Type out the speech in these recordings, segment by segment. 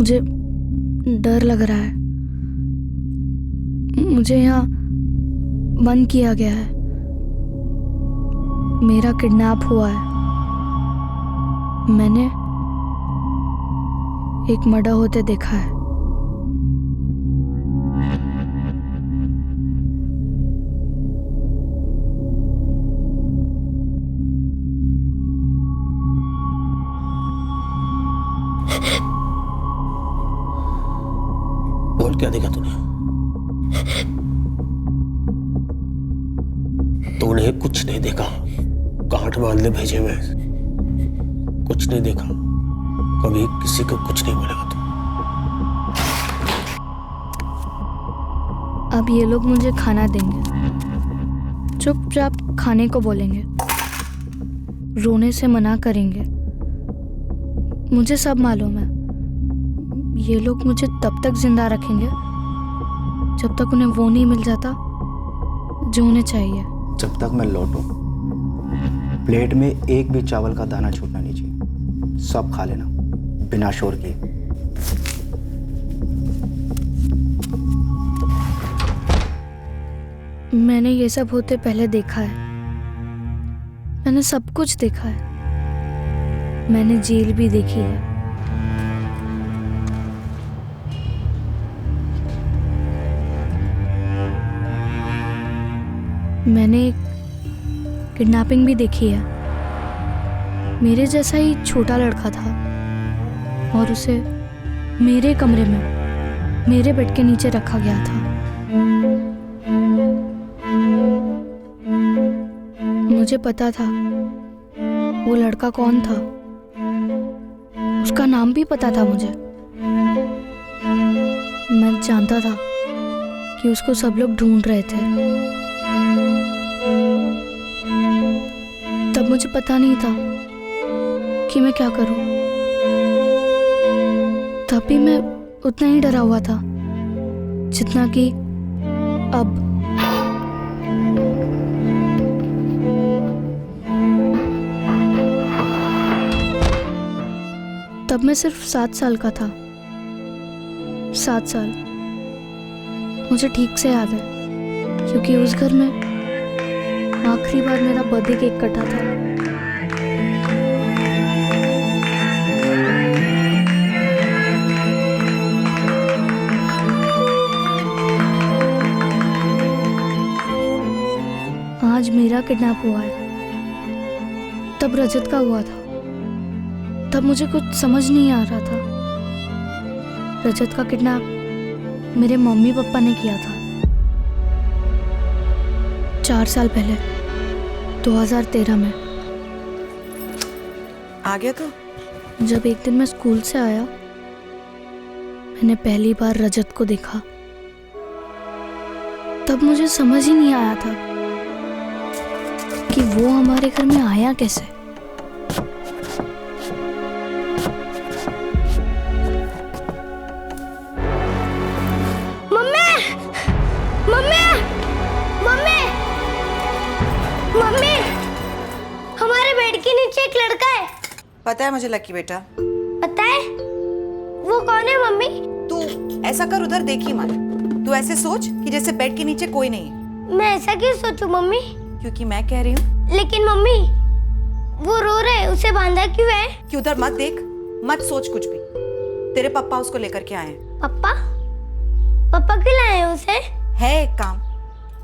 मुझे डर लग रहा है। मुझे यहाँ बंद किया गया है। मेरा किडनैप हुआ है। मैंने एक मर्डर होते देखा है। बोल, क्या देखा तूने? तूने कुछ नहीं देखा। गांठ बांध ले भेजे में कुछ नहीं देखा। कभी किसी को कुछ नहीं बोलेगा तू। अब ये लोग मुझे खाना देंगे, चुपचाप खाने को बोलेंगे, रोने से मना करेंगे। मुझे सब मालूम है। ये लोग मुझे तब तक जिंदा रखेंगे जब तक उन्हें वो नहीं मिल जाता जो उन्हें चाहिए। जब तक मैं लौटूं, प्लेट में एक भी चावल का दाना छूटना नहीं चाहिए। सब खा लेना बिना शोर किए। मैंने ये सब होते पहले देखा है। मैंने सब कुछ देखा है। मैंने जेल भी देखी है। मैंने एक किडनैपिंग भी देखी है। मेरे जैसा ही छोटा लड़का था और उसे मेरे कमरे में मेरे बेड के नीचे रखा गया था। मुझे पता था वो लड़का कौन था। उसका नाम भी पता था मुझे। मैं जानता था कि उसको सब लोग ढूंढ रहे थे। तब मुझे पता नहीं था कि मैं क्या करूं। तब भी मैं उतना ही डरा हुआ था जितना कि अब। तब मैं सिर्फ 7 साल का था। 7 साल मुझे ठीक से याद है, क्योंकि उस घर में आखिरी बार मेरा बर्थडे केक कटा था। आज मेरा किडनैप हुआ है। तब रजत का हुआ था। तब मुझे कुछ समझ नहीं आ रहा था। रजत का किडनैप मेरे मम्मी पापा ने किया था 4 साल पहले, 2013 में। आ गया तो? जब एक दिन मैं स्कूल से आया, मैंने पहली बार रजत को देखा। तब मुझे समझ ही नहीं आया था कि वो हमारे घर में आया कैसे। मम्मी! मम्मी! मम्मी! मम्मी! हमारे बेड के नीचे एक लड़का है। पता है मुझे लकी बेटा। पता है? वो कौन है मम्मी? तू ऐसा कर, उधर देखी मत। तू ऐसे सोच कि जैसे बेड के नीचे कोई नहीं है। मैं ऐसा क्यों सोचूं मम्मी? क्योंकि मैं कह रही हूँ। लेकिन मम्मी, वो रो रहे हैं, उसे बांधा क्यों है? कि उधर मत देख, मत सोच कुछ भी। तेरे पापा उसको लेकर के आए हैं। पापा? पापा क्यों लाए हैं उसे? है एक काम,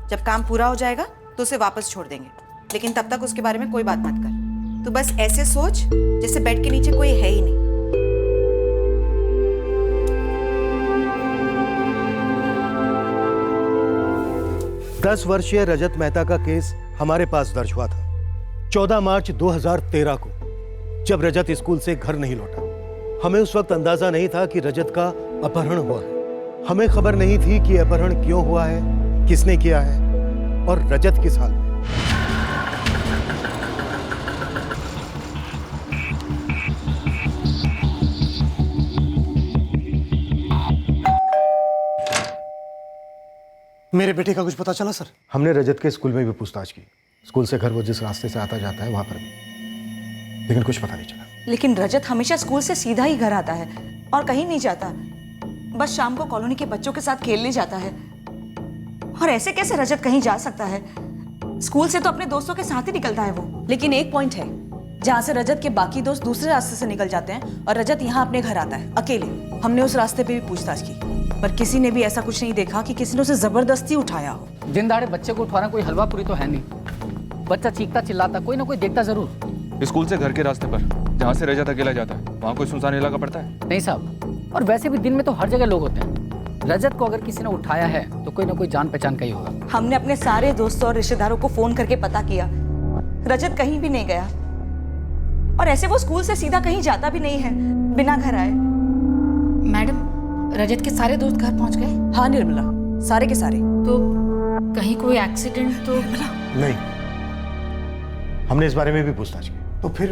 जब काम पूरा हो जाएगा तो उसे वापस छोड़ देंगे, लेकिन तब तक उसके बारे में कोई बात मत कर। तू बस ऐसे सोच जैसे बेड के नीचे कोई है ही नहीं। 10 वर्षीय रजत मेहता का केस हमारे पास दर्ज हुआ था 14 मार्च 2013 को, जब रजत स्कूल से घर नहीं लौटा। हमें उस वक्त अंदाजा नहीं था कि रजत का अपहरण हुआ है। हमें खबर नहीं थी कि अपहरण क्यों हुआ है, किसने किया है और रजत किस हाल में। मेरे बेटे का कुछ पता चला सर? हमने रजत के स्कूल में भी पूछताछ की। स्कूल से घर वो जिस रास्ते से आता जाता है वहां पर भी, लेकिन कुछ पता नहीं चला। लेकिन रजत हमेशा स्कूल से सीधा ही घर आता है। और कहीं नहीं जाता, बस शाम को कॉलोनी के बच्चों के साथ खेलने जाता है। और ऐसे कैसे रजत कहीं जा सकता है? स्कूल से तो अपने दोस्तों के साथ ही निकलता है वो। लेकिन एक पॉइंट है जहाँ से रजत के बाकी दोस्त दूसरे रास्ते से निकल जाते हैं और रजत यहाँ अपने घर आता है अकेले। हमने उस रास्ते पे भी पूछताछ की, पर किसी ने भी ऐसा कुछ नहीं देखा कि किसी ने उसे जबरदस्ती उठाया हो। दिन दहाड़े बच्चे को उठाना कोई हलवा पूरी तो है नहीं। बच्चा चीखता चिल्लाता, कोई ना कोई देखता जरूर। स्कूल से घर के रास्ते पर जहाँ से रजत अकेला जाता है, वहाँ कोई सुनसान इलाका पड़ता है? नहीं साहब, और वैसे भी दिन में तो हर जगह लोग होते हैं। रजत को अगर किसी ने उठाया है तो कोई ना कोई जान पहचान का ही होगा। हमने अपने सारे दोस्तों और रिश्तेदारों को फोन करके पता किया, रजत कहीं भी नहीं गया। और ऐसे वो स्कूल से सीधा कहीं जाता भी नहीं है बिना घर आए। मैडम, रजत के सारे दोस्त घर पहुंच गए? हाँ निर्मला, सारे के सारे। तो कहीं कोई एक्सीडेंट तो? नहीं, हमने इस बारे में भी पूछताछ की। तो फिर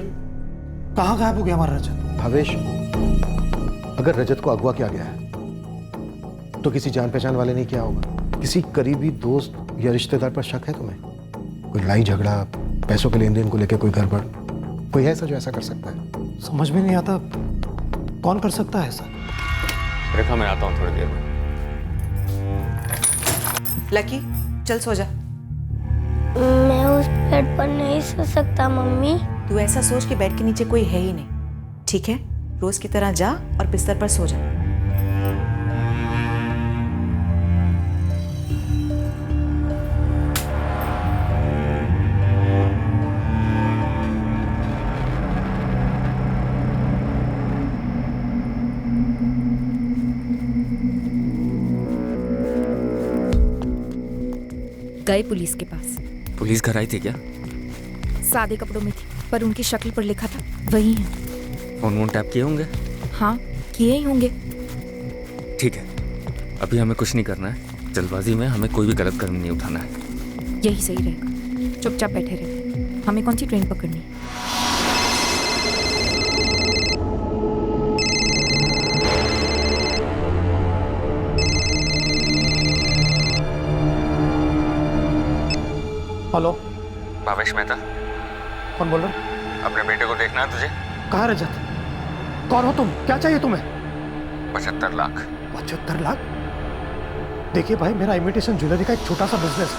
कहाँ गायब हो गया हमारा रजत? भावेश, अगर रजत को अगवा किया गया है तो किसी जान पहचान वाले ने किया होगा। किसी करीबी दोस्त या रिश्तेदार पर शक है तुम्हें? कोई लड़ाई झगड़ा, पैसों के लेन देन को लेकर कोई गड़बड़, कोई है ऐसा जो ऐसा कर सकता है? समझ में नहीं आता कौन कर सकता है ऐसा। रेखा, मैं आता हूँ थोड़ी देर में। लकी, चल सो जा। मैं उस बेड पर नहीं सो सकता मम्मी। तू ऐसा सोच कि बेड के नीचे कोई है ही नहीं, ठीक है? रोज की तरह जा और बिस्तर पर सो जा। गए पुलिस के पास। पुलिस घर आई थी क्या? सादे कपड़ों में थी, पर उनकी शक्ल पर लिखा था वही है। फोन वोन टैप किए होंगे? हाँ, किए ही होंगे। ठीक है, अभी हमें कुछ नहीं करना है। जल्दबाजी में हमें कोई भी गलत कदम नहीं उठाना है। यही सही रहेगा। चुपचाप बैठे रहे। हमें कौन सी ट्रेन पकड़नी है? हेलो, भावेश मेहता। कौन बोल रहा है? अपने बेटे को देखना है तुझे? कहाँ है रजत? कौन हो तुम? क्या चाहिए तुम्हें? 75 लाख। 75 लाख? देखिए भाई, मेरा इमिटेशन ज्वेलरी का एक छोटा सा बिजनेस,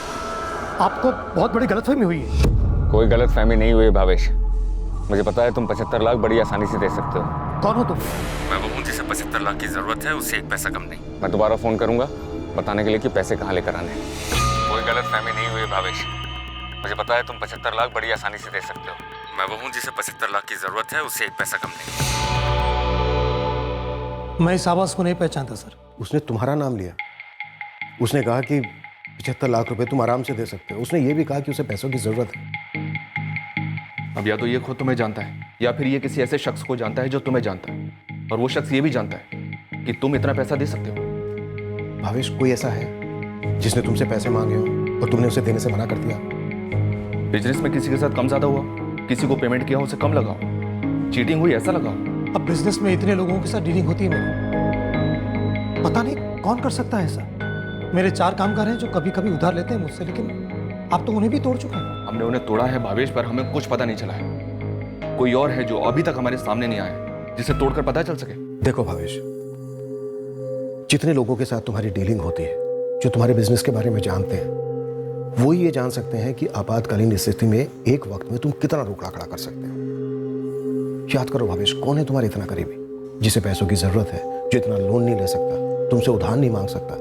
आपको बहुत बड़ी गलतफहमी हुई है। कोई गलत फहमी नहीं हुई भावेश। मुझे पता है तुम 75 लाख बड़ी आसानी से दे सकते हो। कौन हो तुम? मैं वो हूँ जिसे 75 लाख की जरूरत है, उससे एक पैसा कम नहीं। मैं दोबारा फोन करूंगा बताने के लिए कि पैसे कहाँ लेकर आने। कोई गलत फहमी नहीं हुई भावेश। मुझे पता है तुम 75 लाख बड़ी आसानी से दे सकते हो। मैं वो हूँ जिसे 75 लाख की जरूरत है, उससे एक पैसा कम नहीं। मैं इस आवाज को नहीं पहचानता सर। उसने तुम्हारा नाम लिया। उसने कहा कि 75 लाख रुपए तुम आराम से दे सकते हो। उसने ये भी कहा कि उसे पैसों की जरूरत है। अब या तो ये खुद तुम्हें जानता है या फिर ये किसी ऐसे शख्स को जानता है जो तुम्हें जानता है, और वो शख्स ये भी जानता है कि तुम इतना पैसा दे सकते हो। भावेश, कोई ऐसा है जिसने तुमसे पैसे मांगे हो और तुमने उसे देने से मना कर दिया? बिजनेस में किसी के साथ कम ज्यादा हुआ, किसी को पेमेंट किया उसे कम लगाओ, चीटिंग हुई ऐसा लगाओ। अब बिजनेस में इतने लोगों के साथ डीलिंग होती है मेरी, पता नहीं कौन कर सकता है ऐसा। मेरे 4 कामगार हैं जो कभी कभी उधार लेते हैं मुझसे, लेकिन आप तो उन्हें भी तोड़ चुके हैं। हमने उन्हें तोड़ा है भावेश, पर हमें कुछ पता नहीं चला है। कोई और है जो अभी तक हमारे सामने नहीं आया, जिसे तोड़कर पता चल सके। देखो भावेश, जितने लोगों के साथ तुम्हारी डीलिंग होती है, जो तुम्हारे बिजनेस के बारे में जानते हैं, वो ये जान सकते हैं कि आपातकालीन स्थिति में एक वक्त में तुम कितना रोकड़ा खड़ा कर सकते हो। याद करो भावेश, कौन है तुम्हारे इतना करीबी जिसे पैसों की जरूरत है, जो इतना लोन नहीं ले सकता, तुमसे उधार नहीं मांग सकता,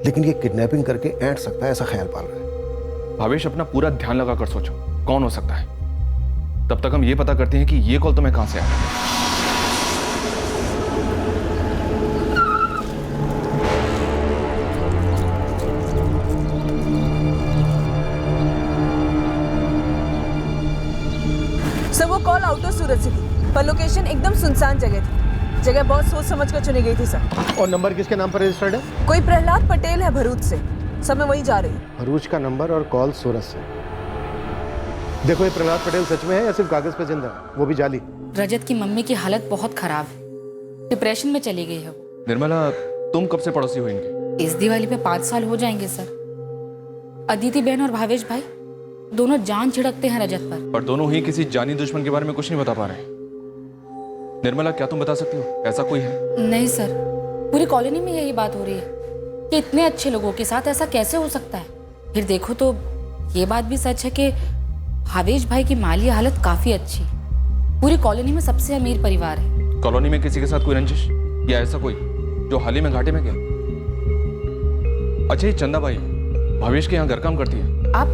लेकिन ये किडनैपिंग करके ऐंठ सकता है ऐसा ख्याल पाल रहा है। भावेश, अपना पूरा ध्यान लगा कर सोचो कौन हो सकता है। तब तक हम ये पता करते हैं कि ये कॉल तुम्हें कहां से आया। सर, वो कॉल आउट ऑफ सूरत से थी, पर लोकेशन एकदम सुनसान जगह थी। जगह बहुत सोच समझ कर चुनी गई थी सर। और नंबर किसके नाम पर रजिस्टर्ड है? कोई प्रहलाद पटेल है भरूच से। सर, मैं वहीं जा रही हूँ। भरूच का नंबर और कॉल सूरत से। देखो, ये प्रहलाद पटेल सच में है या सिर्फ कागज पे जिंदा है, वो भी जाली? रजत की मम्मी की हालत बहुत खराब है, डिप्रेशन में चली गई है। निर्मला, तुम कब से पड़ोसी हो इनकी? इस दिवाली पे 5 साल हो जाएंगे सर। अदिति बहन और भावेश भाई दोनों जान छिड़कते हैं रजत पर। दोनों ही किसी जानी दुश्मन के बारे में कुछ नहीं बता पा रहे। निर्मला, क्या तुम बता सकती हो ऐसा कोई है? नहीं सर, पूरी कॉलोनी में यही बात हो रही है कि इतने अच्छे लोगों के साथ ऐसा कैसे हो सकता है। फिर देखो तो ये बात भी सच है कि भावेश भाई की माली हालत काफी अच्छी, पूरी कॉलोनी में सबसे अमीर परिवार है। कॉलोनी में किसी के साथ कोई रंजिश या ऐसा कोई जो हाल ही में घाटे में गया? अच्छा, ये चंदा भाई भावेश के यहाँ घर काम करती है। आप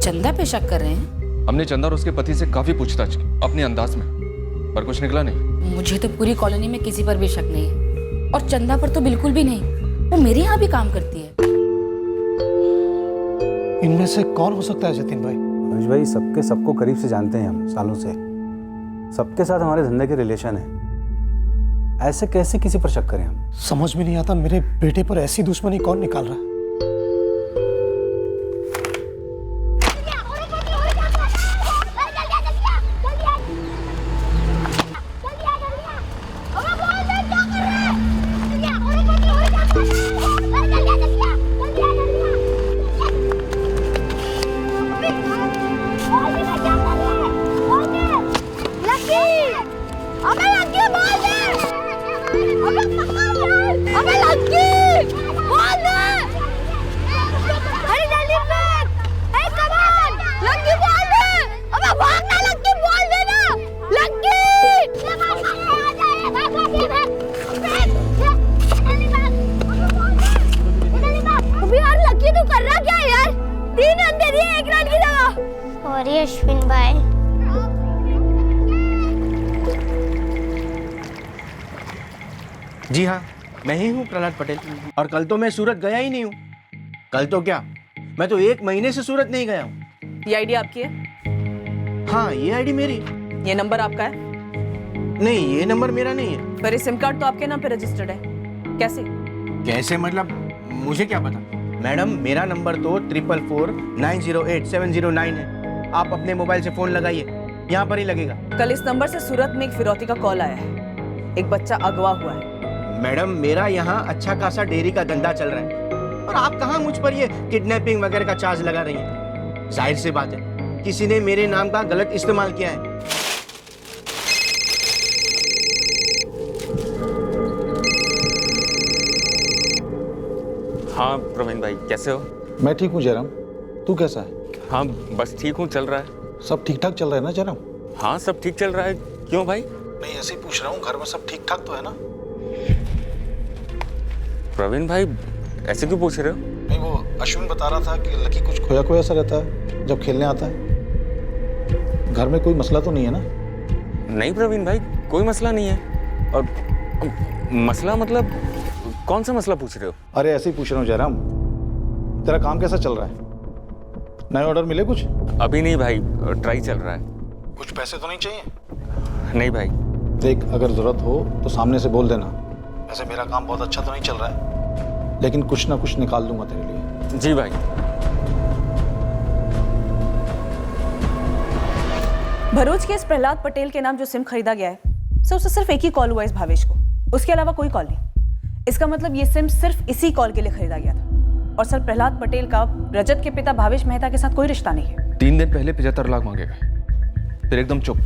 चंदा पे शक कर रहे हैं? हमने चंदा और उसके पति से काफी पूछताछ की अपने अंदाज में, पर कुछ निकला नहीं। मुझे तो पूरी कॉलोनी में किसी पर भी शक नहीं है, और चंदा पर तो बिल्कुल भी नहीं। वो मेरे यहाँ भी काम करती है। इनमें से कौन हो सकता है जतिन भाई? अनुज भाई, सबको करीब से जानते हैं हम सालों से, सबके साथ हमारे धंधे के रिलेशन है। ऐसे कैसे किसी पर शक करें हम? समझ में नहीं आता, मेरे बेटे पर ऐसी दुश्मनी कौन निकाल रहा है? सॉरी अश्विन भाई। जी हाँ, मैं ही हूँ प्रहलाद पटेल। और कल तो मैं सूरत गया ही नहीं हूँ। कल तो क्या, मैं तो 1 महीने से सूरत नहीं गया हूँ। ये आईडी आपकी है? हाँ, ये आईडी मेरी। ये नंबर आपका है? नहीं, ये नंबर मेरा नहीं है। पर ये सिम कार्ड तो आपके नाम पे रजिस्टर्ड है, कैसे? कैसे मतलब, मुझे क्या पता? मैडम, मेरा नंबर तो 4449087009 है। आप अपने मोबाइल से फोन लगाइए, यहाँ पर ही लगेगा। कल इस नंबर से सूरत में एक फिरौती का कॉल आया है, एक बच्चा अगवा हुआ है। मैडम, मेरा यहाँ अच्छा खासा डेयरी का धंधा चल रहा है, और आप कहाँ मुझ पर ये किडनैपिंग वगैरह का चार्ज लगा रही हैं? जाहिर सी बात है, किसी ने मेरे नाम का गलत इस्तेमाल किया है। हाँ प्रवीण भाई, कैसे हो? मैं ठीक हूँ जयराम, तू कैसा है? हाँ बस ठीक हूँ, चल रहा है। सब ठीक ठाक चल रहा है ना जयराम? हाँ सब ठीक चल रहा है। क्यों भाई? मैं ऐसे ही पूछ रहा हूँ, घर में सब ठीक ठाक तो है ना? प्रवीण भाई ऐसे क्यों पूछ रहे हो? नहीं, वो अश्विन बता रहा था कि लकी कुछ खोया खोया सा रहता है जब खेलने आता है। घर में कोई मसला तो नहीं है ना? नहीं प्रवीण भाई, कोई मसला नहीं है। और मसला मतलब कौन सा मसला पूछ रहे हो? अरे ऐसे ही पूछ रहा हूँ जयराम, तेरा काम कैसा चल रहा है? नए ऑर्डर मिले कुछ? अभी नहीं भाई, ट्राई चल रहा है। कुछ पैसे तो नहीं चाहिए? नहीं भाई। देख, अगर जरूरत हो तो सामने से बोल देना। वैसे मेरा काम बहुत अच्छा तो नहीं चल रहा है, लेकिन कुछ ना कुछ निकाल दूंगा तेरे लिए। जी भाई। भरूच के इस प्रहलाद पटेल के नाम जो सिम खरीदा गया है, सर उससे सिर्फ एक ही कॉल हुआ इस भावेश को, उसके अलावा कोई कॉल नहीं। इसका मतलब ये सिम सिर्फ इसी कॉल के लिए खरीदा गया था। और सर, प्रहलाद पटेल का रजत के पिता भावेश मेहता के साथ कोई रिश्ता नहीं है। 3 दिन पहले 75 लाख मांगे गए, फिर एकदम चुप।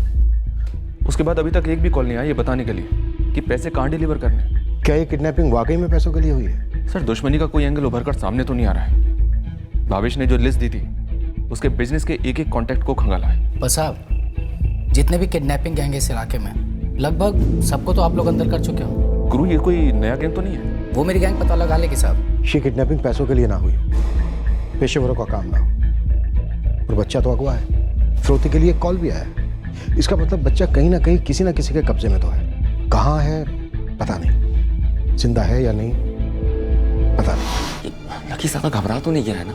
उसके बाद अभी तक एक भी कॉल नहीं आया ये बताने के लिए कि पैसे कहाँ डिलीवर करने। क्या ये किडनैपिंग वाकई में पैसों के लिए हुई है? सर, दुश्मनी का कोई एंगल उभर कर सामने तो नहीं आ रहा है। भावेश ने जो लिस्ट दी थी उसके बिजनेस के एक एक कॉन्टैक्ट को खंगाला है। बस साहब, जितने भी किडनैपिंग गैंग है इस इलाके में, लगभग सबको तो आप लोग अंदर कर चुके हो। गुरु, ये कोई नया गैंग तो नहीं है? वो मेरी गैंग पता लगा लेगी साहब। ये किडनैपिंग पैसों के लिए ना हुई हो, पेशेवरों का काम ना हो। और बच्चा तो अगवा है, फिरौती के लिए कॉल भी आया है। इसका मतलब बच्चा कहीं ना कहीं किसी ना किसी के कब्जे में तो है। कहाँ है पता नहीं, जिंदा है या नहीं पता नहीं। लकी ज्यादा घबरा तो नहीं गया है ना?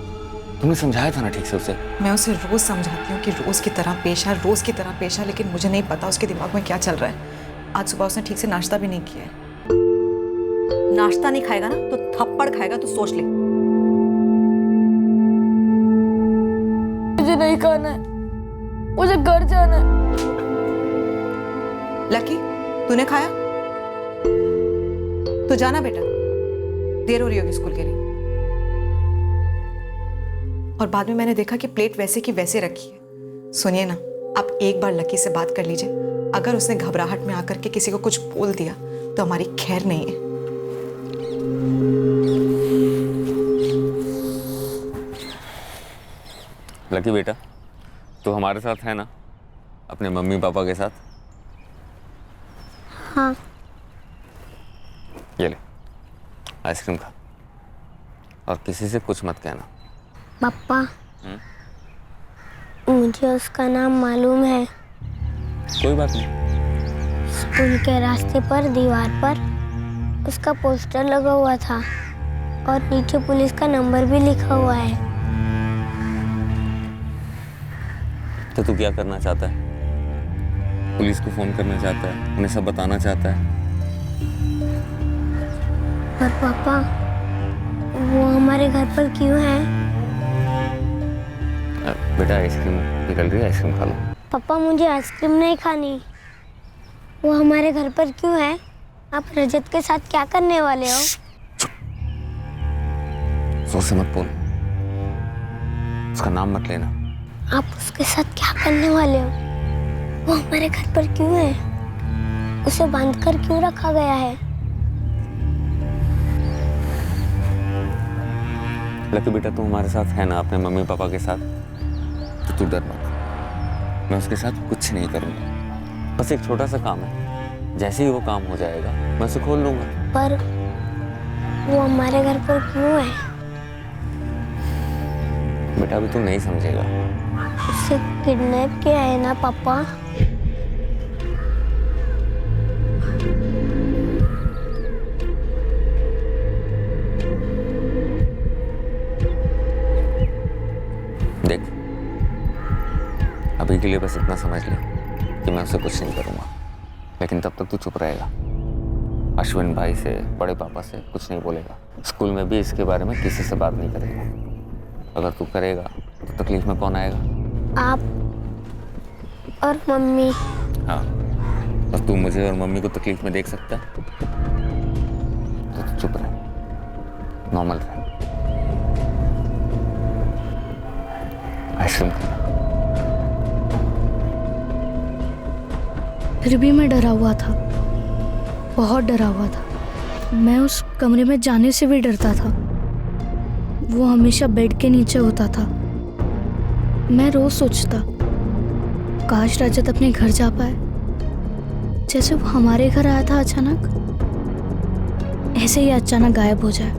तुमने समझाया था ना ठीक से उसे? मैं उसे रोज समझाती हूँ कि रोज की तरह पेश है, रोज की तरह पेश है, लेकिन मुझे नहीं पता उसके दिमाग में क्या चल रहा है। आज सुबह उसने ठीक से नाश्ता भी नहीं किया है। नाश्ता नहीं खाएगा ना तो थप्पड़ खाएगा, तो सोच ले। मुझे नहीं खाना है, मुझे घर जाना है। लकी, तूने खाया? तो जाना बेटा, देर हो रही होगी स्कूल के लिए। और बाद में मैंने देखा कि प्लेट वैसे की वैसे रखी है। सुनिए ना, आप एक बार लकी से बात कर लीजिए, अगर उसने घबराहट में आकर के किसी को कुछ बोल दिया तो हमारी खैर नहीं है। लकी बेटा, तू हमारे साथ है ना, अपने मम्मी पापा के साथ? हाँ। ये ले आइसक्रीम खा, और किसी से कुछ मत कहना। पापा, मुझे उसका नाम मालूम है। कोई बात नहीं। स्कूल के रास्ते पर दीवार पर उसका पोस्टर लगा हुआ था और नीचे पुलिस का नंबर भी लिखा हुआ है। तो तू क्या करना चाहता है? पुलिस को फोन करना चाहता है, उन्हें सब बताना चाहता है? पर पापा, वो हमारे घर पर क्यों है? बेटा आइसक्रीम निकल रही है, आइसक्रीम खा लो। पापा, मुझे आइसक्रीम नहीं खानी। वो हमारे घर पर क्यों है? आप रजत के साथ क्या करने वाले हो? जोर से मत बोल, उसका नाम मत लेना। आप उसके साथ क्या करने वाले हो? वो हमारे घर पर क्यों है? उसे बांधकर क्यों रखा गया है? लकी बेटा, तू हमारे साथ है ना, अपने मम्मी पापा के साथ, तो तू डर मत। मैं उसके साथ कुछ नहीं करूंगा, बस एक छोटा सा काम है, जैसे ही वो काम हो जाएगा मैं उसे खोल लूंगा। पर वो हमारे घर पर क्यों है? बेटा अभी तू नहीं समझेगा। उसे किडनैप किया है ना पापा? देख, अभी के लिए बस इतना समझ ले कि मैं उसे कुछ नहीं करूंगा, लेकिन तब तक तू चुप रहेगा। अश्विन भाई से, बड़े पापा से कुछ नहीं बोलेगा। स्कूल में भी इसके बारे में किसी से बात नहीं करेगा। अगर तू करेगा तो तकलीफ में कौन आएगा? आप और मम्मी। हाँ, और तू मुझे और मम्मी को तकलीफ में देख सकता है? तो तू चुप रहे, नॉर्मल रहे। आइसक्रीम खा। फिर भी मैं डरा हुआ था, बहुत डरा हुआ था। मैं उस कमरे में जाने से भी डरता था। वो हमेशा बेड के नीचे होता था। मैं रोज सोचता, काश रजत अपने घर जा पाए, जैसे वो हमारे घर आया था अचानक, ऐसे ही अचानक गायब हो जाए।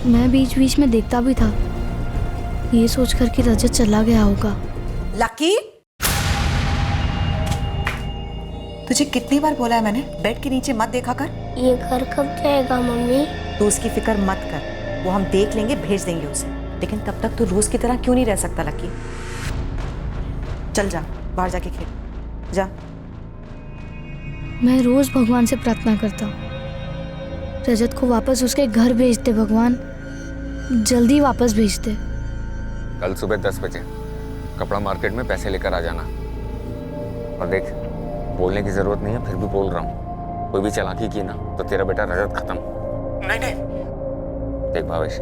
मैं बीच बीच में देखता भी था, ये सोचकर कि रजत चला गया होगा। लकी, तुझे कितनी बार बोला है मैंने, बेड के नीचे मत देखा कर। ये घर कब जाएगा मम्मी? तू उसकी फिक्र मत कर, वो हम देख लेंगे, भेज देंगे उसे। लेकिन तब तक तू रोज की तरह क्यों नहीं रह सकता लकी? चल जा, बाहर जाके खेल जा। मैं रोज भगवान से प्रार्थना करता, रजत को वापस उसके घर भेज दे भगवान, जल्दी वापस भेज दे। कल सुबह 10 बजे कपड़ा मार्केट में पैसे लेकर आ जाना। और देख, बोलने की जरूरत नहीं है, फिर भी बोल रहा हूँ, कोई भी चालाकी की ना तो तेरा बेटा रजत खत्म। नहीं नहीं। देख भावेश,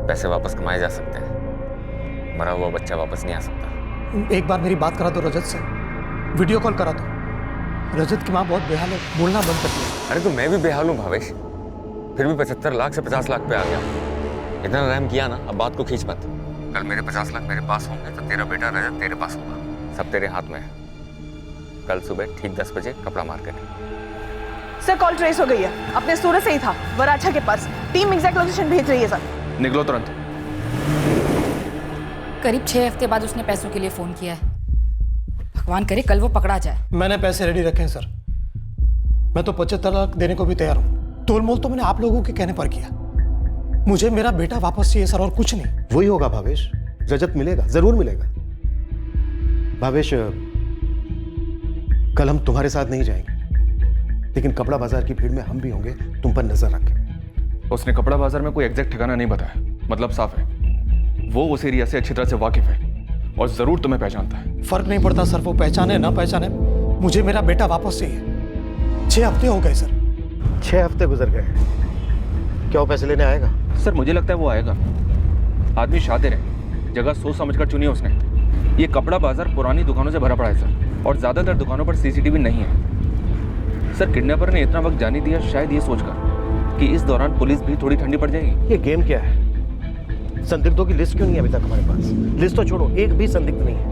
पैसे वापस कमाए जा सकते हैं, मरा हुआ बच्चा वापस नहीं आ सकता। एक बार मेरी बात करा दो रजत से, वीडियो कॉल करा दो। रजत की माँ बहुत बेहाल है, बोलना बंद कर दिया। अरे तो मैं भी बेहाल हूँ भावेश, फिर भी 75 लाख से 50 लाख पे आ गया। इतना रहम किया ना, अब बात को खींच मत। कल मेरे 50 लाख मेरे पास होंगे तो तेरा बेटा रजत तेरे पास होगा, सब तेरे हाथ में है। कल सुबह ठीक 10 बजे कपड़ा मार्केट। सर कॉल ट्रेस हो गई है, अपने सूरत से ही था, वराछा के पास। टीम एग्जैक्ट लोकेशन भेज रही है सर। निकलो तुरंत। करीब 6 हफ्ते बाद उसने पैसों के लिए फोन किया है। भगवान करे कल वो पकड़ा जाए। मैंने पैसे रेडी रखे हैं सर, मैं तो 75 लाख देने को भी तैयार हूँ। तोल मोल तो मैंने आप लोगों के कहने पर किया। मुझे मेरा बेटा वापस चाहिए सर, और कुछ नहीं। वही होगा भावेश, रजत मिलेगा, जरूर मिलेगा। भावेश, कल हम तुम्हारे साथ नहीं जाएंगे, लेकिन कपड़ा बाजार की भीड़ में हम भी होंगे, तुम पर नजर रखें। उसने कपड़ा बाजार में कोई एग्जैक्ट ठिकाना नहीं बताया, मतलब साफ है वो उस एरिया से अच्छी तरह से वाकिफ है और जरूर तुम्हें पहचानता है। फर्क नहीं पड़ता सर, वो पहचाने ना पहचाने, मुझे मेरा बेटा वापस चाहिए। 6 हफ्ते हो गए सर। 6 हफ्ते गुजर गए, क्या वो पैसे लेने आएगा? सर मुझे लगता है वो आएगा। आदमी शातिर है, जगह सोच समझकर चुनी है उसने। ये कपड़ा बाजार पुरानी दुकानों से भरा पड़ा है सर, और ज़्यादातर दुकानों पर सीसीटीवी नहीं है। सर किडनैपर ने इतना वक्त जाने दिया शायद ये सोचकर कि इस दौरान पुलिस भी थोड़ी ठंडी पड़ जाएगी। ये गेम क्या है? संदिग्धों की लिस्ट क्यों नहीं है अभी तक हमारे पास? लिस्ट तो छोड़ो, एक भी संदिग्ध नहीं है।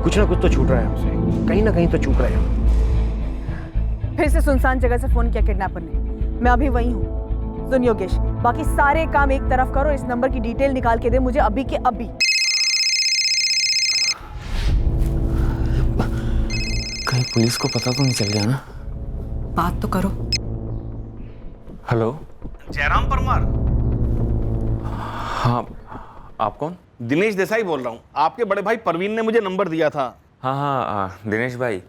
कुछ ना कुछ तो छूट रहा है हमसे, कहीं ना कहीं तो चूक रहे हैं। फिर से सुनसान जगह से फोन किया किडनैपर ने। मैं अभी वही हूँ। सुन योगेश, बाकी सारे काम एक तरफ करो, इस नंबर की डिटेल निकाल के दे मुझे अभी के अभी। कहीं पुलिस को पता तो नहीं चल गया ना? बात तो करो। हेलो, जयराम परमार। हाँ, आप कौन? दिनेश देसाई बोल रहा हूँ। आपके बड़े भाई परवीन ने मुझे नंबर दिया था। हाँ, दिनेश भाई,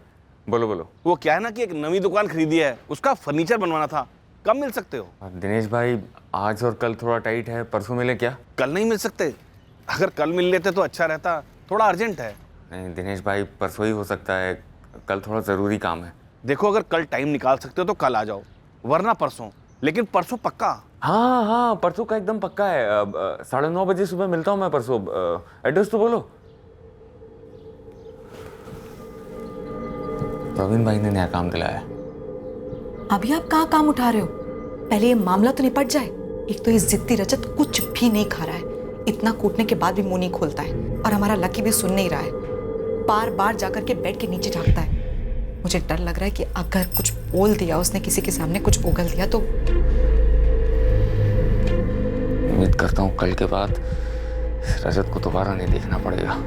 बोलो बोलो। वो क्या है ना कि एक नई दुकान खरीदी है, उसका फर्नीचर बनवाना था। कब मिल सकते हो? दिनेश भाई, आज और कल थोड़ा टाइट है, परसों मिले क्या? कल नहीं मिल सकते? अगर कल मिल लेते तो अच्छा रहता, थोड़ा अर्जेंट है। नहीं दिनेश भाई, परसों ही हो सकता है, कल थोड़ा ज़रूरी काम है। देखो, अगर कल टाइम निकाल सकते हो तो कल आ जाओ, वरना परसों। लेकिन परसों पक्का? हाँ, परसों का एकदम पक्का है। 9:30 बजे सुबह मिलता हूँ मैं परसों। एड्रेस तो बोलो। प्रवीण भाई ने नया काम दिलाया। अभी आप कहाँ काम उठा रहे हो? पहले ये मामला तो निपट जाए। एक तो ये जिद्दी रजत कुछ भी नहीं खा रहा है, इतना कूटने के बाद भी मुंह नहीं खोलता है, और हमारा लकी भी सुन नहीं रहा है, बार बार जाकर के बेड के नीचे झांकता है। मुझे डर लग रहा है कि अगर कुछ बोल दिया उसने, किसी के सामने कुछ उगल दिया तो। उम्मीद करता हूँ कल के बाद रजत को दोबारा नहीं देखना पड़ेगा।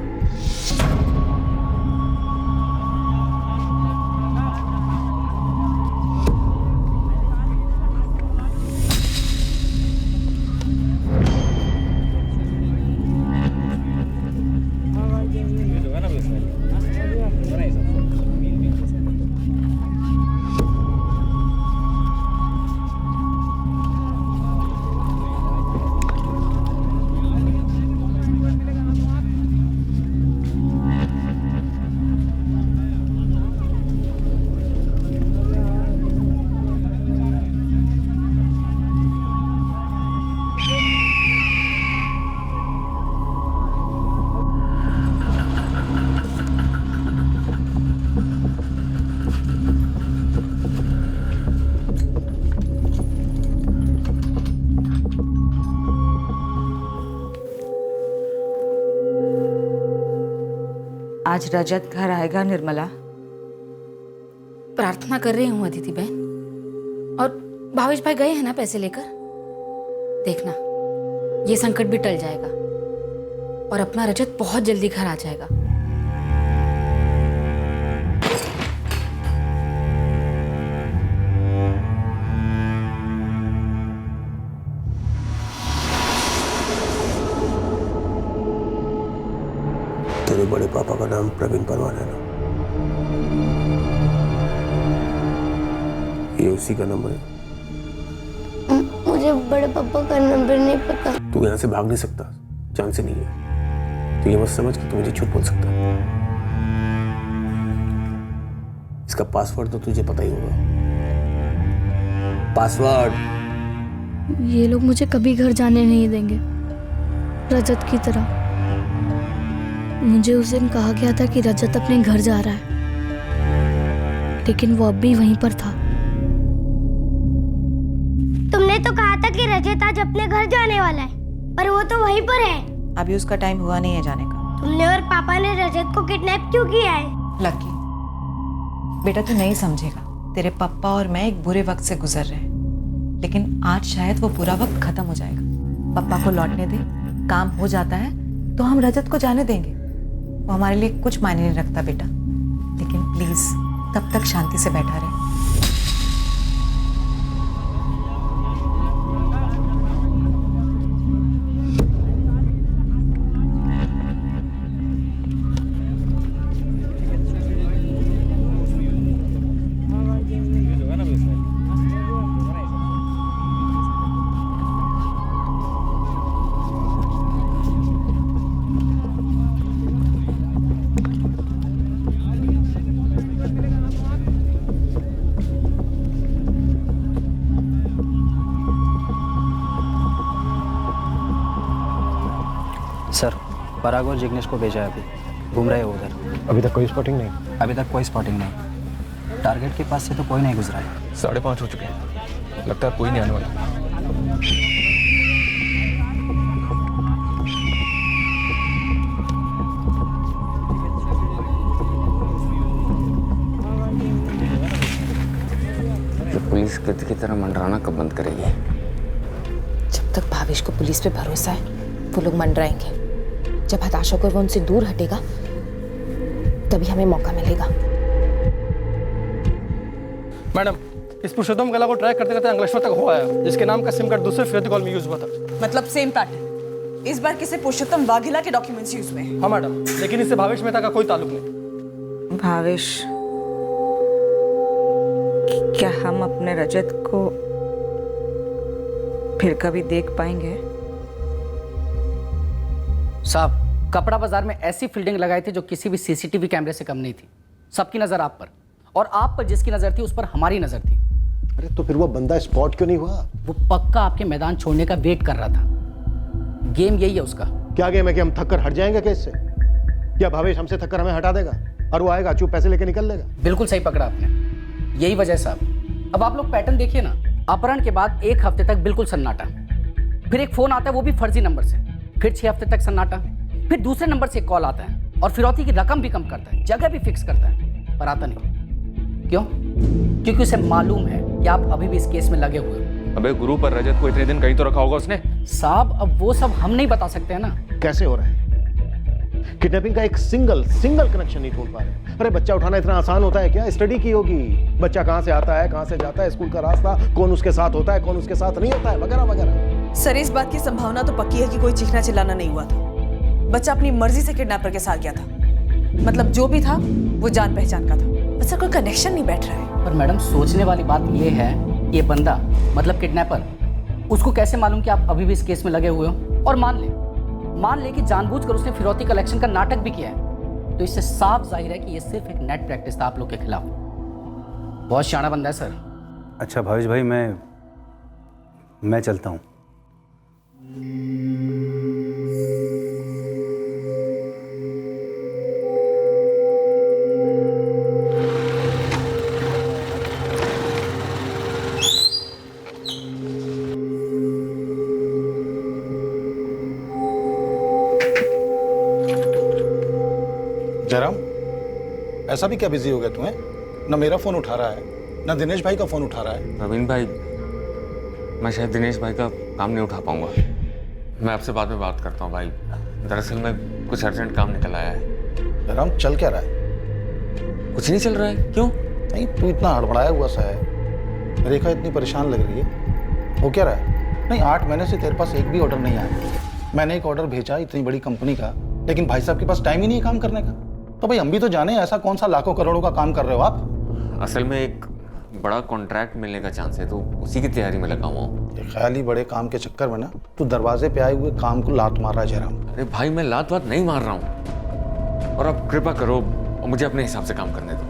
आज रजत घर आएगा निर्मला? प्रार्थना कर रही हूँ अदिति बहन। और भावेश भाई गए हैं ना पैसे लेकर? देखना, ये संकट भी टल जाएगा और अपना रजत बहुत जल्दी घर आ जाएगा। तेरे बड़े पापा का नाम प्रवीण परमार है ना? ये उसी का नंबर है? मुझे बड़े पापा का नंबर नहीं पता। तू यहाँ से भाग नहीं सकता, चांस ही नहीं है। तो ये मत समझ कि तू मुझे झूठ बोल सकता। इसका पासवर्ड तो तुझे पता ही होगा। पासवर्ड। ये लोग मुझे कभी घर जाने नहीं देंगे, रजत की तरह। मुझे उस दिन कहा गया था कि रजत अपने घर जा रहा है, लेकिन वो अब भी वहीं पर था। तुमने तो कहा था कि रजत आज अपने घर जाने वाला है, पर वो तो वहीं पर है। अभी उसका टाइम हुआ नहीं है जाने का। तुमने और पापा ने रजत को किडनैप क्यों किया है? लकी बेटा, तू नहीं समझेगा। तेरे पापा और मैं एक बुरे वक्त से गुजर रहे हैं, लेकिन आज शायद वो बुरा वक्त खत्म हो जाएगा। पापा को लौटने दे, काम हो जाता है तो हम रजत को जाने देंगे। वो हमारे लिए कुछ मायने नहीं रखता बेटा, लेकिन प्लीज तब तक शांति से बैठा रहे। सर, पराग और जिग्नेश को भेजा है, अभी घूम रहे हैं उधर। अभी तक कोई स्पॉटिंग नहीं? अभी तक कोई स्पॉटिंग नहीं। टारगेट के पास से तो कोई नहीं गुजरा है। 5:30 हो चुके हैं, लगता है कोई नहीं आने वाला। पुलिस कित की तरह मंडराना कब बंद करेगी? जब तक भावेश को पुलिस पे भरोसा है वो लोग मंडराएंगे। जब हताश होकर वो उनसे दूर हटेगा तभी हमें मौका मिलेगा। मैडम, इस पुरुषोत्तम कला को ट्रैक करते करते अंकलेश्वर तक हो आया, जिसके नाम का सिम कार्ड दूसरे फिरौती कॉल में यूज हुआ था। मतलब सेम पैटर्न। इस बार किसी पुरुषोत्तम वाघेला के डॉक्यूमेंट्स यूज हुए हैं। हाँ मैडम, लेकिन इससे भावेश मेहता का कोई ताल्लुक नहीं। भावेश, क्या हम अपने रजत को फिर कभी देख पाएंगे? साहब, कपड़ा बाजार में ऐसी फील्डिंग लगाई थी जो किसी भी सीसीटीवी कैमरे से कम नहीं थी। सबकी नजर आप पर, और आप पर जिसकी नजर थी उस पर हमारी नजर थी। अरे तो फिर वो बंदा स्पॉट क्यों नहीं हुआ? वो पक्का आपके मैदान छोड़ने का वेट कर रहा था। गेम यही है उसका। क्या गेम है कि हम थक कर हट जाएंगे केस से? क्या भावेश हमसे थक कर हमें हटा देगा और वो आएगा चुप पैसे लेके निकल लेगा? बिल्कुल सही पकड़ा आपने, यही वजह है साहब। अब आप लोग पैटर्न देखिए ना, अपहरण के बाद 1 हफ्ते तक बिल्कुल सन्नाटा, फिर एक फोन आता है वो भी फर्जी नंबर से, फिर 6 हफ्ते तक सन्नाटा, फिर दूसरे नंबर से एक कॉल आता है और फिरौती की रकम भी कम करता है, जगह भी फिक्स करता है, पर आता नहीं। क्यों? क्योंकि उसे मालूम है कि आप अभी भी इस केस में लगे हुए हो। अबे गुरु, पर रजत को इतने दिन कहीं तो रखा होगा उसने। साहब, अब वो सब हम नहीं बता सकते हैं ना। कैसे हो रहा है? किडनैपिंग का एक सिंगल कनेक्शन नहीं ढूंढ पा रहे। अरे बच्चा उठाना इतना आसान होता है क्या? स्टडी की होगी, बच्चा कहां से आता है, कहां से जाता है, स्कूल का रास्ता, कौन उसके साथ होता है, कौन उसके साथ नहीं होता है, वगैरह वगैरह। सर, इस बात की संभावना तो पक्की है कि कोई चीखना चिल्लाना नहीं हुआ था। बच्चा अपनी मर्जी से किडनैपर के साथ गया था। मतलब जो भी था वो जान पहचान का था। बस सर, कोई कनेक्शन नहीं बैठ रहा है। पर मैडम, सोचने वाली बात यह है, ये बंदा मतलब किडनैपर, उसको कैसे मालूम कि आप अभी भी इस केस में लगे हुए हो? और मान ले कि जानबूझकर उसने फिरौती कलेक्शन का नाटक भी किया है, तो इससे साफ जाहिर है कि ये सिर्फ एक नेट प्रैक्टिस था आप लोग के खिलाफ। बहुत शाना बंदा है सर। अच्छा भावेश भाई, मैं चलता हूँ। जयराम, ऐसा भी क्या बिजी हो गया तुम्हें? ना मेरा फोन उठा रहा है, ना दिनेश भाई का फोन उठा रहा है। रवीन भाई, मैं शायद दिनेश भाई का काम नहीं उठा पाऊंगा। मैं आपसे बाद में बात करता हूँ भाई। दरअसल मैं कुछ अर्जेंट काम निकल आया है। जयराम, चल क्या रहा है? कुछ नहीं चल रहा है। क्यों? नहीं, तू इतना हड़बड़ाया हुआ सा है, रेखा इतनी परेशान लग रही है। हो क्या रहा है? नहीं, 8 महीने से तेरे पास एक भी ऑर्डर नहीं आया। मैंने एक ऑर्डर भेजा इतनी बड़ी कंपनी का, लेकिन भाई साहब के पास टाइम ही नहीं है काम करने का। तो भाई हम भी तो जाने ऐसा कौन सा लाखों करोड़ों का काम कर रहे हो आप? असल में एक बड़ा कॉन्ट्रैक्ट मिलने का चांस है, तो उसी की तैयारी में लगा हुआ हूँ। ये ख्याली बड़े काम के चक्कर में ना तू दरवाजे पे आए हुए काम को लात मार रहा है जयराम। अरे भाई, मैं लात वात नहीं मार रहा हूँ, और अब कृपा करो और मुझे अपने हिसाब से काम करने दो।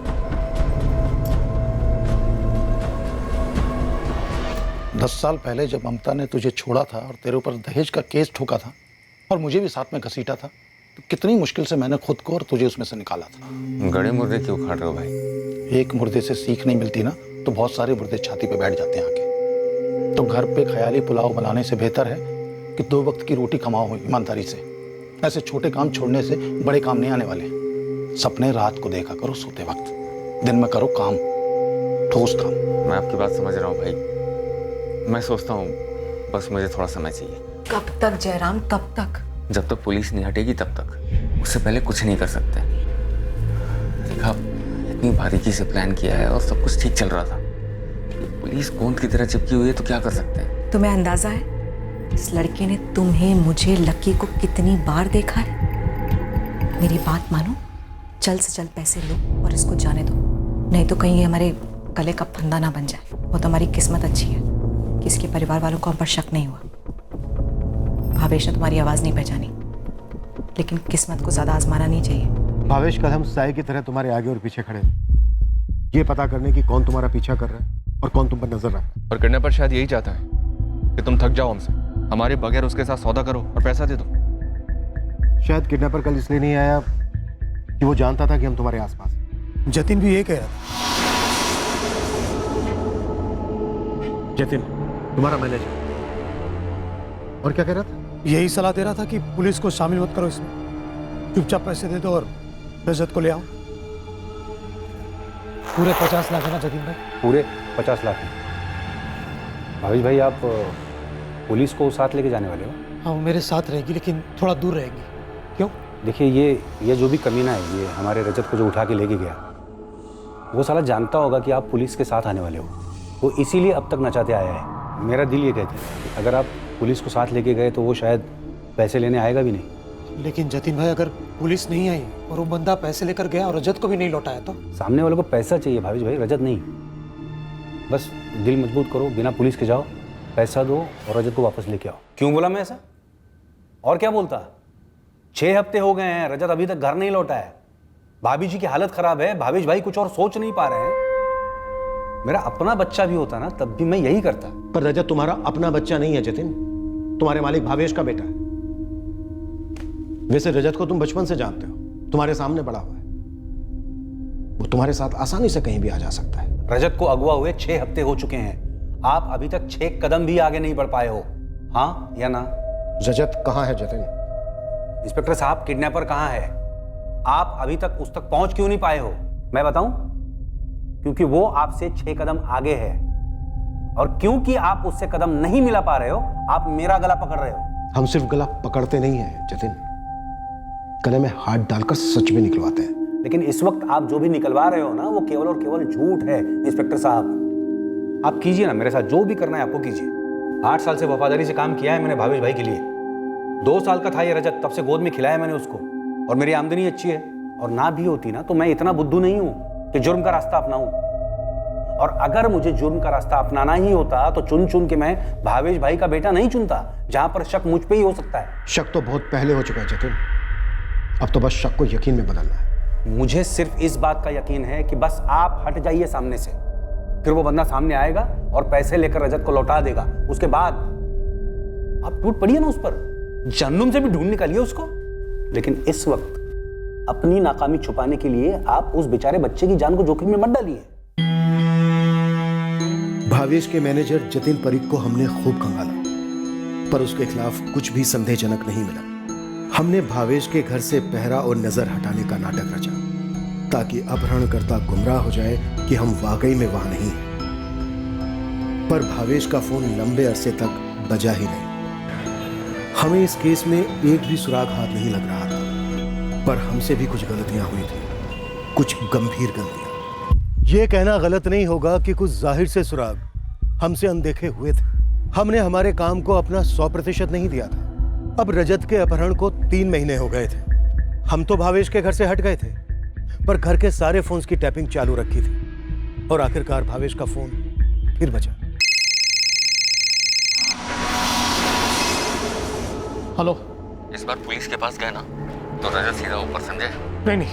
दस साल पहले जब ममता ने तुझे छोड़ा था और तेरे ऊपर दहेज का केस ठोका था और मुझे भी साथ में घसीटा था, तो कितनी मुश्किल से मैंने खुद को और तुझे उसमें से निकाला था। गड़े मुर्दे क्यों उखाड़ रहे हो भाई? एक मुर्दे से सीख नहीं मिलती ना, तो बहुत सारे मुर्दे छाती पे बैठ जाते हैं आके। तो घर पे ख्याली पुलाव बनाने से बेहतर है कि 2 वक्त की रोटी कमाओ ईमानदारी से। ऐसे छोटे काम छोड़ने से बड़े काम नहीं आने वाले। सपने रात को देखा करो सोते वक्त, दिन में करो काम, ठोस काम। मैं आपकी बात समझ रहा हूँ भाई, मैं सोचता हूँ बस मुझे थोड़ा समय चाहिए। कब तक जयराम, कब तक? जब तक पुलिस नहीं हटेगी तब तक। उससे पहले कुछ नहीं कर सकते। देखा, इतनी बारीकी से प्लान किया है और सब कुछ ठीक चल रहा था। पुलिस गोंद की तरह चिपकी हुई है, तो क्या कर सकते हैं? तुम्हें अंदाजा है इस लड़के ने तुम्हें, मुझे, लक्की को कितनी बार देखा है? मेरी बात मानो, जल्द से जल्द पैसे लो और इसको जाने दो, नहीं तो कहीं ये हमारे गले का फंदा ना बन जाए। वो तो हमारी किस्मत अच्छी है कि इसके परिवार वालों को हम पर शक नहीं हुआ। भावेश ने तुम्हारी आवाज़ नहीं पहचानी, लेकिन किस्मत को ज़्यादा आजमाना नहीं चाहिए। भावेश कदम साए की तरह तुम्हारे आगे और पीछे खड़े, ये पता करने की कौन तुम्हारा पीछा कर रहा है और कौन तुम पर नजर रखता है। और किडनैपर शायद यही चाहता है कि तुम थक जाओ हमसे, हमारे बगैर उसके साथ सौदा करो और पैसा दे दो। शायद किडनैपर कल इसलिए नहीं आया कि वो जानता था कि हम तुम्हारे आसपास हैं। जतिन भी ये कह रहा था। जतिन तुम्हारा मैनेजर और क्या कह रहा था? यही सलाह दे रहा था कि पुलिस को शामिल मत करो इसमें, चुपचाप पैसे दे दो और रजत को ले आओ। पूरे 50 लाख है ना जतिन भाई? पूरे 50 लाख हैं। भावेश भाई, आप पुलिस को साथ लेके जाने वाले हो? हाँ, वो मेरे साथ रहेगी लेकिन थोड़ा दूर रहेगी। क्यों? देखिए, ये जो भी कमीना है, ये हमारे रजत को जो उठा के लेके गया, वो साला जानता होगा कि आप पुलिस के साथ आने वाले हो। वो इसीलिए अब तक नचाते आया है। मेरा दिल ये कहता है कि अगर आप पुलिस को साथ लेके गए तो वो शायद पैसे लेने आएगा भी नहीं। लेकिन जतिन भाई, अगर पुलिस नहीं आई और वो बंदा पैसे लेकर गया और रजत को भी नहीं लौटाया तो? सामने वाले को पैसा चाहिए भावेश भाई, रजत नहीं। बस दिल मजबूत करो, बिना पुलिस के जाओ, पैसा दो और रजत को वापस लेके आओ। क्यों बोला मैं ऐसा? और क्या बोलता? 6 हफ्ते हो गए हैं, रजत अभी तक घर नहीं लौटा है। भाभी जी की हालत खराब है, भावेश भाई कुछ और सोच नहीं पा रहे हैं। मेरा अपना बच्चा भी होता ना तब भी मैं यही करता। पर रजत तुम्हारा अपना बच्चा नहीं है जतिन, तुम्हारे मालिक भावेश का बेटा है। वैसे रजत को तुम बचपन से जानते हो, तुम्हारे सामने बड़ा हुआ है। वो तुम्हारे साथ आसानी से कहीं भी आ जा सकता है। रजत को अगवा हुए 6 हफ्ते हो चुके हैं, आप अभी तक 6 कदम भी आगे नहीं बढ़ पाए हो। हाँ या ना? रजत कहाँ है जतिन? इंस्पेक्टर साहब, किडनैपर कहाँ है? आप अभी तक उस तक पहुंच क्यों नहीं पाए हो? मैं बताऊं? क्योंकि वो आपसे 6 कदम आगे है, और क्योंकि आप उससे कदम नहीं मिला पा रहे हो, आप मेरा गला पकड़ रहे हो। हम सिर्फ गला पकड़ते नहीं हैं जतिन, गले में हाथ डालकर सच भी निकलवाते हैं। लेकिन इस वक्त आप जो भी निकलवा रहे हो ना, वो केवल और केवल झूठ है। इंस्पेक्टर साहब, आप कीजिए ना मेरे साथ, जो भी करना है आपको कीजिए। 8 साल से वफादारी से काम किया है मैंने भावेश भाई के लिए। 2 साल का था ये रजत, तब से गोद में खिलाया मैंने उसको, और मेरी आमदनी अच्छी है। और ना भी होती ना तो मैं इतना बुद्धू नहीं हूं कि जुर्म का रास्ता अपनाऊं। और अगर मुझे जुर्म का रास्ता अपनाना ही होता तो चुन चुन के मैं भावेश भाई का बेटा नहीं चुनता, जहां पर शक मुझ पे ही हो सकता है। शक तो बहुत पहले हो चुका है जतिन, अब तो बस शक को यकीन में बदलना है। मुझे सिर्फ इस बात का यकीन है कि बस आप हट जाइए सामने से, फिर वो बंदा सामने आएगा और पैसे लेकर रजत को लौटा देगा। उसके बाद आप टूट पड़िए ना उस पर, जहन्नुम से भी ढूंढ निकालिए उसको। लेकिन इस वक्त अपनी नाकामी छुपाने के लिए आप उस बेचारे बच्चे की जान को जोखिम में मत डालिए। भावेश के मैनेजर जतिन परीख को हमने खूब खंगाला, पर उसके खिलाफ कुछ भी संदेहजनक नहीं मिला। हमने भावेश के घर से पहरा और नजर हटाने का नाटक रचा, ताकि अपहरणकर्ता गुमराह हो जाए कि हम वाकई में वहां नहीं हैं। पर भावेश का फोन लंबे अरसे तक बजा ही नहीं। हमें इस केस में एक भी सुराग हाथ नहीं लग रहा था, पर हमसे भी कुछ गलतियां हुई थी, कुछ गंभीर गलतियां। यह कहना गलत नहीं होगा कि कुछ जाहिर से सुराग हमसे अनदेखे हुए थे। हमने हमारे काम को अपना 100% नहीं दिया था। अब रजत के अपहरण को 3 महीने हो गए थे। हम तो भावेश के घर से हट गए थे, पर घर के सारे फोन्स की टैपिंग चालू रखी थी, और आखिरकार भावेश का फोन फिर बजा। हेलो। इस बार पुलिस के पास गए ना तो रजत सीधा ऊपर, समझे? नहीं,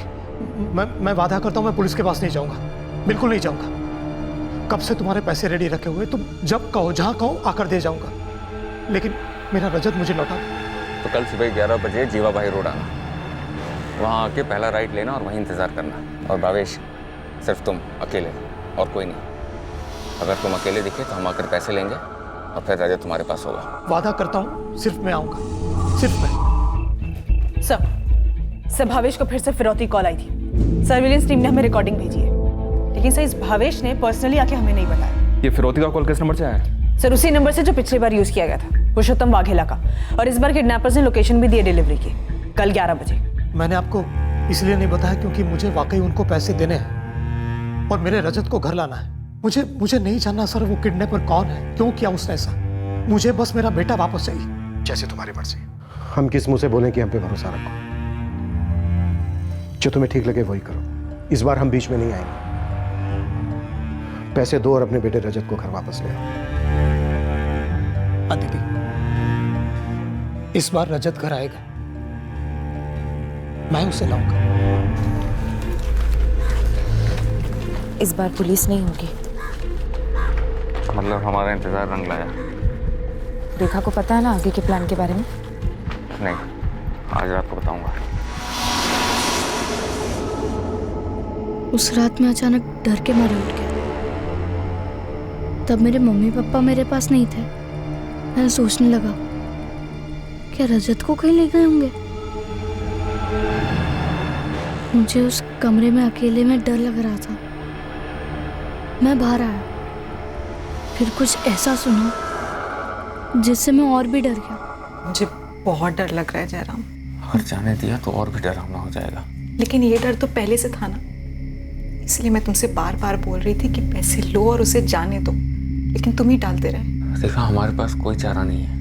मैं वादा करता हूं मैं पुलिस के पास नहीं जाऊंगा, बिल्कुल नहीं जाऊंगा। कब से तुम्हारे पैसे रेडी रखे हुए, तुम जब कहो जहां कहो आकर दे जाऊंगा, लेकिन मेरा रजत मुझे लौटा दो। तो कल सुबह 11 बजे जीवा भाई रोड आना, वहाँ आके पहला राइट लेना और वहीं इंतज़ार करना। और भावेश, सिर्फ तुम अकेले और कोई नहीं। अगर तुम अकेले दिखे तो हम आकर पैसे लेंगे और फिर रजत तुम्हारे पास होगा। वादा करता हूँ सिर्फ मैं आऊँगा, सिर्फ मैं। सर भावेश को फिर से फिरौती कॉल आई थी। सर्विलेंस टीम ने हमें रिकॉर्डिंग भेजी है, लेकिन सर इस भावेश ने पर्सनली आके हमें नहीं बताया। ये फिरौती का कॉल किस नंबर से आया है? सर उसी नंबर से जो पिछली बार यूज किया गया था, पुरुषोत्तम वाघेला का। और इस बार किडनैपर्स ने लोकेशन भी दी है डिलीवरी की, कल 11 बजे। मैंने आपको इसलिए नहीं बताया क्योंकि मुझे वाकई उनको पैसे देने हैं और मेरे रजत को घर लाना है। मुझे नहीं जानना सर वो किडनैपर कौन है, क्यों किया उसने ऐसा। मुझे बस मेरा बेटा वापस चाहिए। जैसे तुम्हारी मर्जी। हम किस मुंह से बोलें कि हम पे भरोसा रखो? जो तुम्हें ठीक लगे वही करो। इस बार हम बीच में नहीं आएंगे। पैसे दो और अपने बेटे रजत को घर वापस ले आओ। अदिति, इस बार रजत घर आएगा, मैं उसे लाऊंगा। इस बार पुलिस नहीं होगी। मतलब हमारा इंतजार रंग लाया। रेखा को पता है ना आगे के प्लान के बारे में? नहीं, आज रात को बताऊंगा। उस रात में अचानक डर के मारे उठ गया। तब मेरे मम्मी पापा मेरे पास नहीं थे। मैं सोचने लगा, क्या रजत को कहीं ले गए होंगे? मुझे उस कमरे में अकेले में डर लग रहा था। मैं बाहर आया, फिर कुछ ऐसा सुना जिससे मैं और भी डर गया। मुझे बहुत डर लग रहा है जयराम। अगर जाने दिया तो और भी डरावना हो जाएगा। लेकिन ये डर तो पहले से था ना, इसलिए मैं तुमसे बार बार बोल रही थी कि पैसे लो और उसे जाने दो, लेकिन तुम ही टालते रहे। देखा, हमारे पास कोई चारा नहीं है।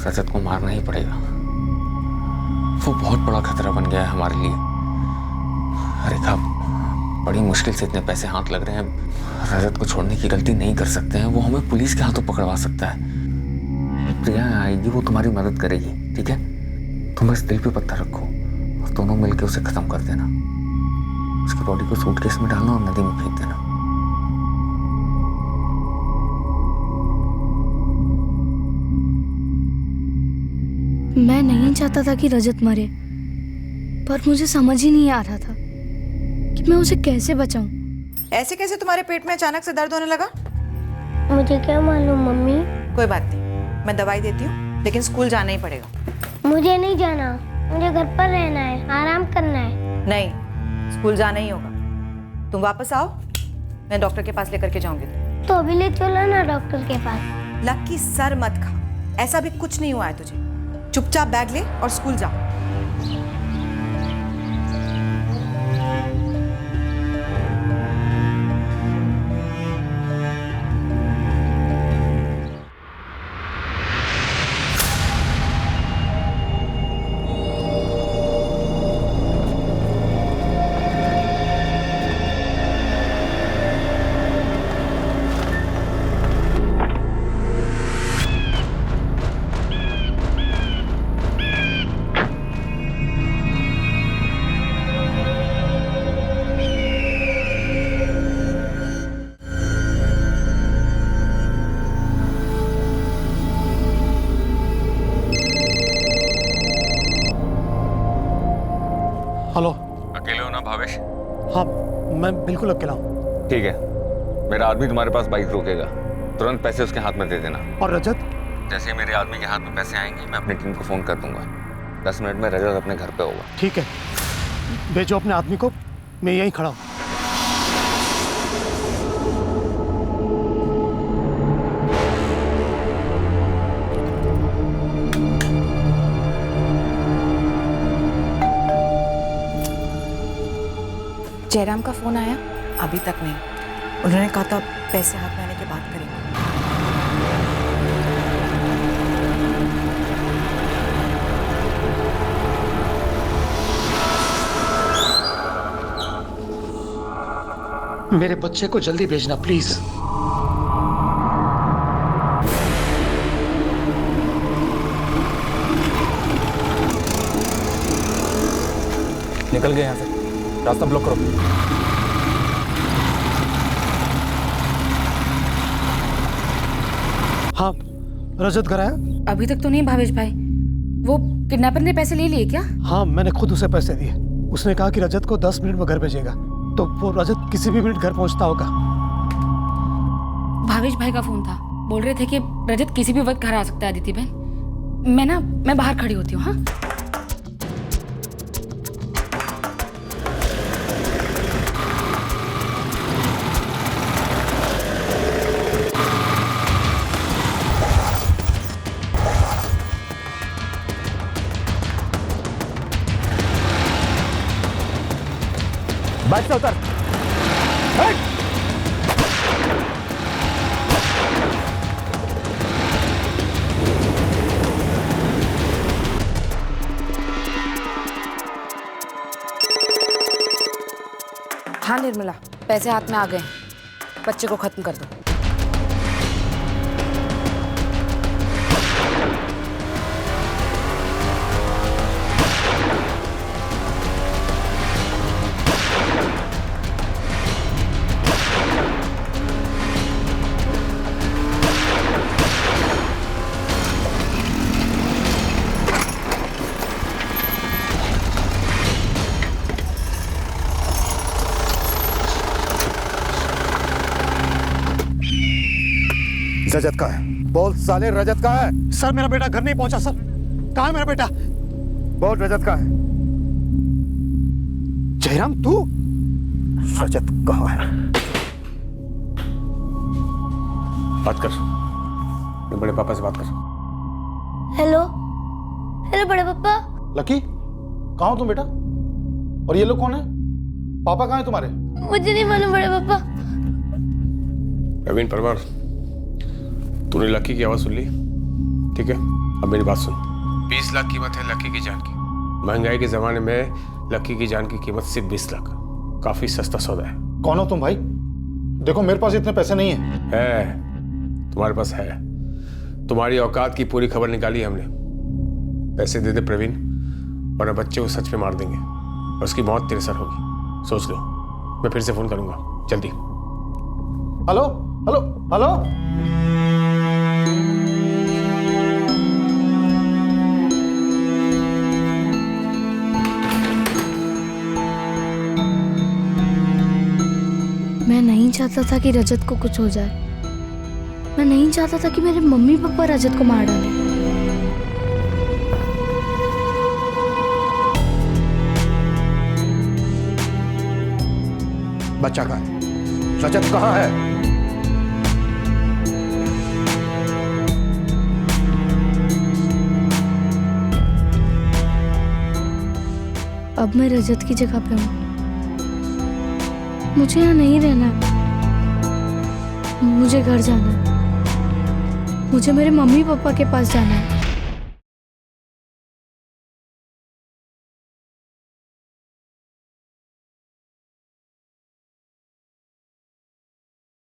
रजत को मारना ही पड़ेगा। वो बहुत बड़ा खतरा बन गया है हमारे लिए। रेखा, बड़ी मुश्किल से इतने पैसे हाथ लग रहे हैं। रजत को छोड़ने की गलती नहीं कर सकते हैं। वो हमें पुलिस के हाथों पकड़वा सकता है। प्रिया आएगी, वो तुम्हारी मदद करेगी, ठीक है? तुम बस दिल पे पत्थर रखो और दोनों मिलकर उसे खत्म कर देना। उसकी बॉडी को सूटकेस में डालना और नदी में फेंक देना। मैं नहीं चाहता था कि रजत मरे, पर मुझे समझ ही नहीं आ रहा था कि मैं उसे कैसे बचाऊं। ऐसे कैसे तुम्हारे पेट में अचानक से दर्द होने लगा? मुझे क्या मालूम मम्मी। कोई बात नहीं, मैं दवाई देती हूँ, लेकिन स्कूल जाना ही पड़ेगा। मुझे नहीं जाना, मुझे घर पर रहना है, आराम करना है। नहीं, स्कूल जाना ही होगा। तुम वापस आओ, मैं डॉक्टर के पास लेकर के जाऊंगी। तो अभी ले चलो ना डॉक्टर के पास। लकी, सर मत खा, ऐसा भी कुछ नहीं हुआ है तुझे। चुपचाप बैग ले और स्कूल जा। हेलो। अकेले हो ना भावेश? हाँ, मैं बिल्कुल अकेला हूँ। ठीक है, मेरा आदमी तुम्हारे पास बाइक रोकेगा, तुरंत पैसे उसके हाथ में दे देना। और रजत? जैसे ही मेरे आदमी के हाथ में पैसे आएंगे, मैं अपनी टीम को फोन कर दूंगा। 10 मिनट में रजत अपने घर पे होगा। ठीक है, भेजो अपने आदमी को, मैं यहीं खड़ा हूँ। जयराम का फोन आया? अभी तक नहीं। उन्होंने कहा था पैसे हाथ में आने के बाद करेंगे। मेरे बच्चे को जल्दी भेजना प्लीज। निकल गए यहाँ से, रास्ता ब्लॉक करो। हाँ, रजत घर आया? अभी तक तो नहीं भावेश भाई। वो किडनैपर ने पैसे ले लिए क्या? हाँ, मैंने खुद उसे पैसे दिए। उसने कहा कि रजत को 10 मिनट में घर भेजेगा, तो वो रजत किसी भी मिनट घर पहुंचता होगा। भावेश भाई का फोन था, बोल रहे थे कि रजत किसी भी वक्त घर आ सकता है। अदिति बहन, मैं बाहर खड़ी होती हूँ। हाँ, बाइक से उतर। हाँ निर्मला, पैसे हाथ में आ गए, बच्चे को खत्म कर दो। रजत का है, बोल साले रजत का है। सर मेरा बेटा घर नहीं पहुंचा सर। कहाँ है मेरा बेटा? बोल रजत का है। जयराम तू? रजत कहाँ है? बात कर, मेरे बड़े पापा से बात कर। हेलो हेलो बड़े पापा। लकी, कहाँ हो तुम बेटा? और ये लोग कौन है? पापा कहाँ है तुम्हारे? मुझे नहीं मालूम बड़े पापा। प्रवीण परमार, तूने लकी की आवाज सुन ली? ठीक है, अब मेरी बात सुन। 20 लाख कीमत है लकी की जान की। महंगाई के जमाने में लकी की जान की कीमत सिर्फ 20 लाख, काफी सस्ता सौदा है। कौन हो तुम भाई? देखो मेरे पास इतने पैसे नहीं है, तुम्हारे पास है। तुम्हारी औकात की पूरी खबर निकाली हमने। पैसे दे दे प्रवीण, वरना बच्चे को सच में मार देंगे और उसकी मौत तेरे सर होगी। सोच लो, मैं फिर से फोन करूंगा, जल्दी। Hello hello hello. मैं नहीं चाहता था कि रजत को कुछ हो जाए। मैं नहीं चाहता था कि मेरे मम्मी पापा रजत को मार डालें। बच्चा कहाँ है? रजत कहाँ है? अब मैं रजत की जगह पे हूँ। मुझे यहाँ नहीं रहना है। मुझे घर जाना है। मुझे मेरे मम्मी पापा के पास जाना है।